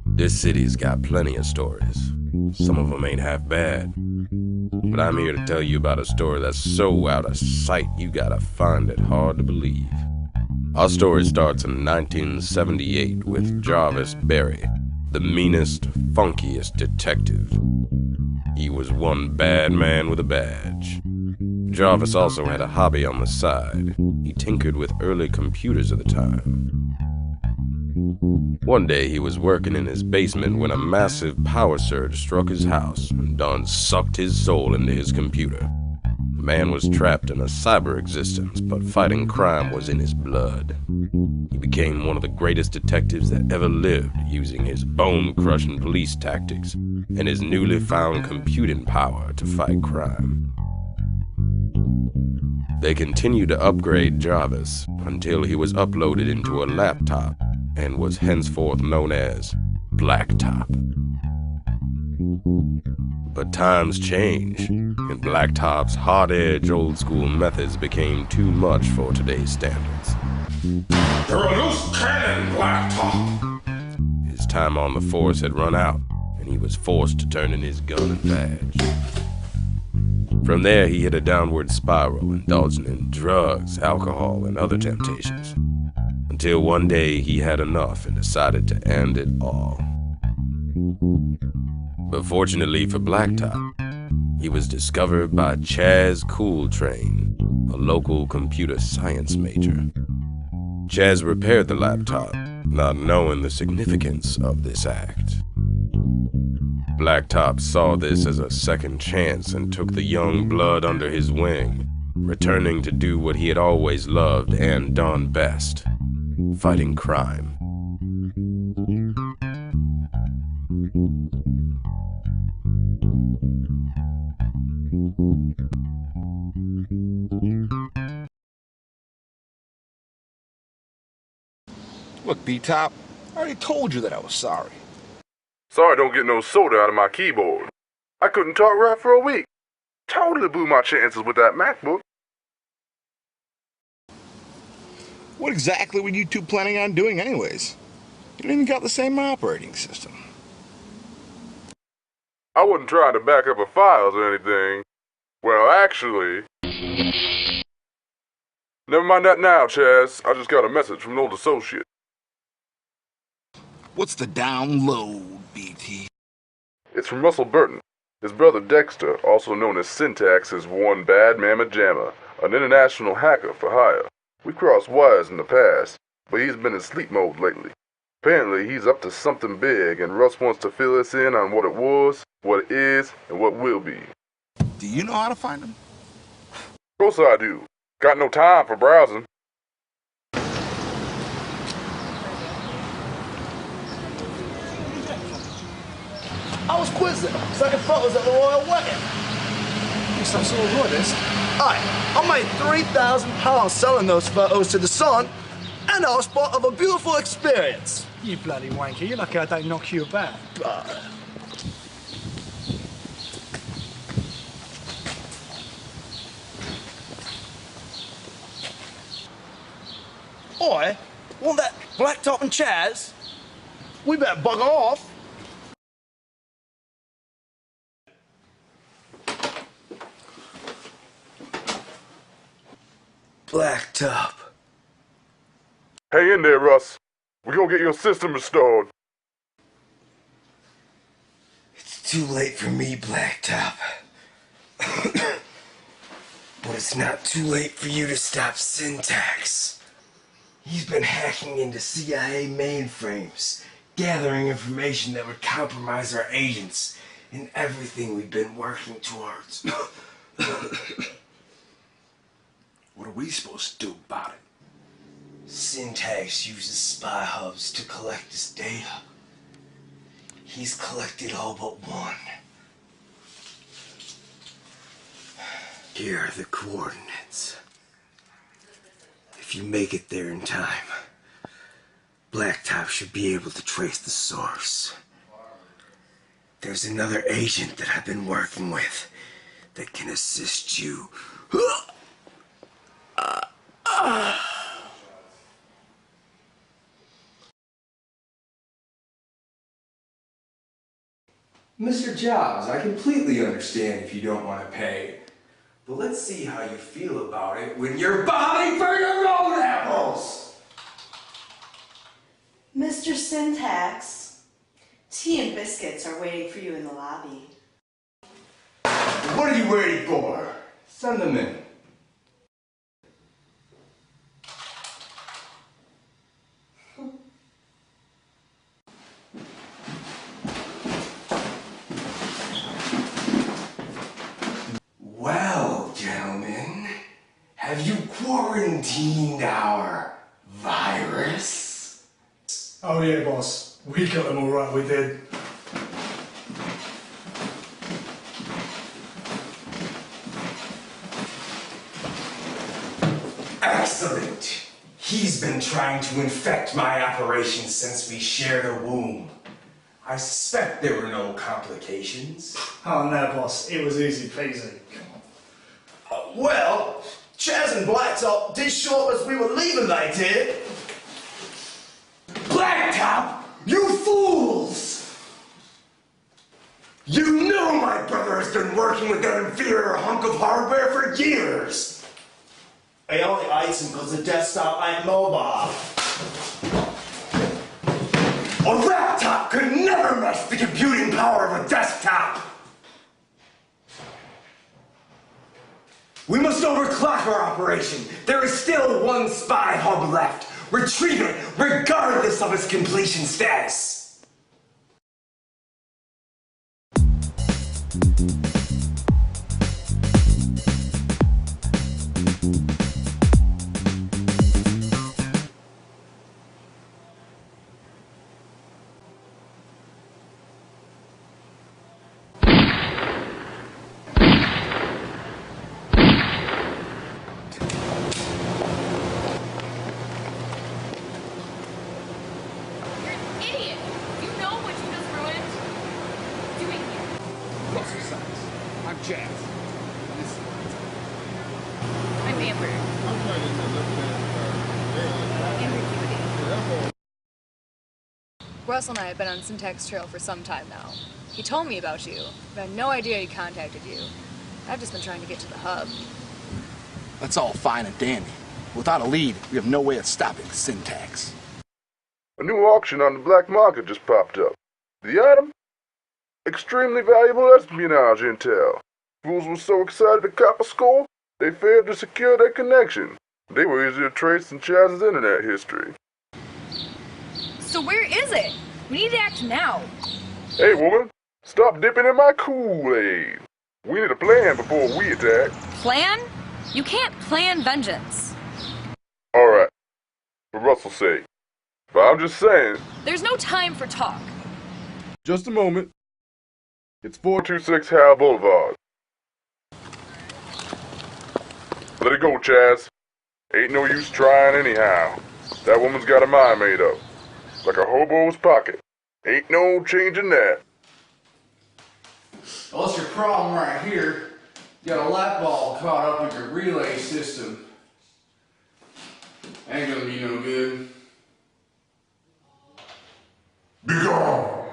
This city's got plenty of stories. Some of them ain't half bad. But I'm here to tell you about a story that's so out of sight you gotta find it hard to believe. Our story starts in 1978 with Jarvis Berry, the meanest, funkiest detective. He was one bad man with a badge. Jarvis also had a hobby on the side. He tinkered with early computers at the time. One day he was working in his basement when a massive power surge struck his house and done sucked his soul into his computer. The man was trapped in a cyber existence, but fighting crime was in his blood. He became one of the greatest detectives that ever lived, using his bone-crushing police tactics and his newly found computing power to fight crime. They continued to upgrade Jarvis until he was uploaded into a laptop and was henceforth known as Blacktop. But times change, and Blacktop's hard-edged old-school methods became too much for today's standards. You're a loose cannon, Blacktop! His time on the force had run out, and he was forced to turn in his gun and badge. From there, he hit a downward spiral, indulging in drugs, alcohol, and other temptations. Until one day, he had enough and decided to end it all. But fortunately for Blacktop, he was discovered by Chazz Cooltrain, a local computer science major. Chazz repaired the laptop, not knowing the significance of this act. Blacktop saw this as a second chance and took the young blood under his wing, returning to do what he had always loved and done best: fighting crime. Look, B-Top, I already told you that I was sorry. Sorry I don't get no soda out of my keyboard. I couldn't talk right for a week. Totally blew my chances with that MacBook. What exactly were you two planning on doing anyways? You don't even got the same operating system. I wasn't trying to back up a files or anything. Well, actually... Never mind that now, Chazz. I just got a message from an old associate. What's the download, BT? It's from Russell Burton. His brother Dexter, also known as Syntax, is one bad mamma jamma, an international hacker for hire. We crossed wires in the past, but he's been in sleep mode lately. Apparently, he's up to something big, and Russ wants to fill us in on what it was, what it is, and what will be. Do you know how to find him? Of course I do. Got no time for browsing. I was quizzing, taking photos at the royal wedding. Some sort of artist. I made £3,000 selling those photos to the Sun, and I was part of a beautiful experience. You bloody wanker. You're lucky I don't knock you about. Oi, want that Blacktop and Chazz? We better bugger off. Blacktop. Hang in there, Russ. We're gonna get your system restored. It's too late for me, Blacktop. But it's not too late for you to stop Syntax. He's been hacking into CIA mainframes, gathering information that would compromise our agents in everything we've been working towards. What are we supposed to do about it? Syntax uses spy hubs to collect his data. He's collected all but one. Here are the coordinates. If you make it there in time, Blacktop should be able to trace the source. There's another agent that I've been working with that can assist you. Mr. Chazz, I completely understand if you don't want to pay. But let's see how you feel about it when you're bobbing for your own apples! Mr. Syntax, tea and biscuits are waiting for you in the lobby. What are you waiting for? Send them in. Well, gentlemen, have you quarantined our virus? Oh yeah, boss. We got them all right, we did. Excellent. He's been trying to infect my operation since we shared a womb. I suspect there were no complications. Oh no, boss. It was easy peasy. Well, Chazz and Blacktop did show up as we were leaving, they did. Blacktop, you fools! You know my brother has been working with that inferior hunk of hardware for years. I only ate them because the desktop ain't mobile. A laptop could never match the computing power of a desktop. We must overclock our operation. There is still one spy hub left. Retrieve it, regardless of its completion status. I'm Chazz. I'm Amber. Amber Cutie. Russell and I have been on Syntax Trail for some time now. He told me about you, but I had no idea he contacted you. I've just been trying to get to the hub. That's all fine and dandy. Without a lead, we have no way of stopping Syntax. A new auction on the black market just popped up. The item? Extremely valuable espionage intel. Fools were so excited to cop a score, they failed to secure their connection. They were easier to trace than Chazz's internet history. So where is it? We need to act now. Hey woman, stop dipping in my Kool-Aid. We need a plan before we attack. Plan? You can't plan vengeance. Alright, for Russell's sake. But I'm just saying. There's no time for talk. Just a moment. It's 426 Hal Boulevard. Let it go, Chazz. Ain't no use trying anyhow. That woman's got a mind made up. Like a hobo's pocket. Ain't no changing that. Well, that's your problem right here. You got a light bulb caught up with your relay system. Ain't gonna be no good. Be gone!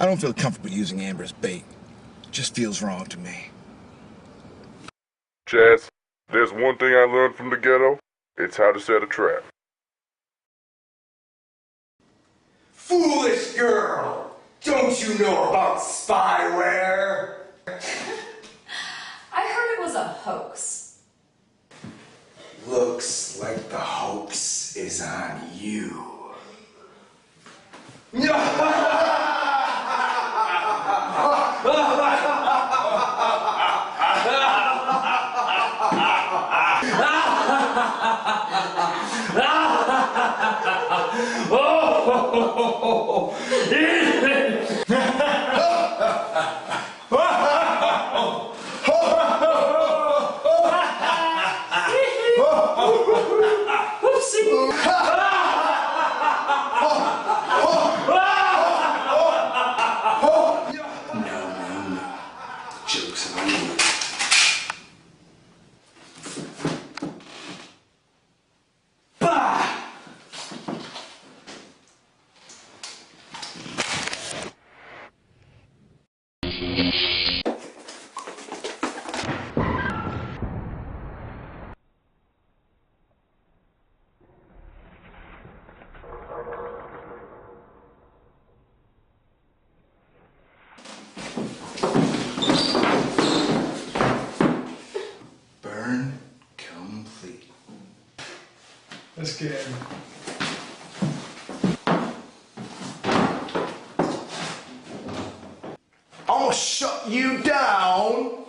don't feel comfortable using Amber as bait. It just feels wrong to me. Chazz, there's one thing I learned from the ghetto. It's how to set a trap. Foolish girl! Don't you know about spyware? I heard it was a hoax. Looks like the hoax is on you. Joke's on you. Bah! Burn complete. Let's get in. I'll shut you down.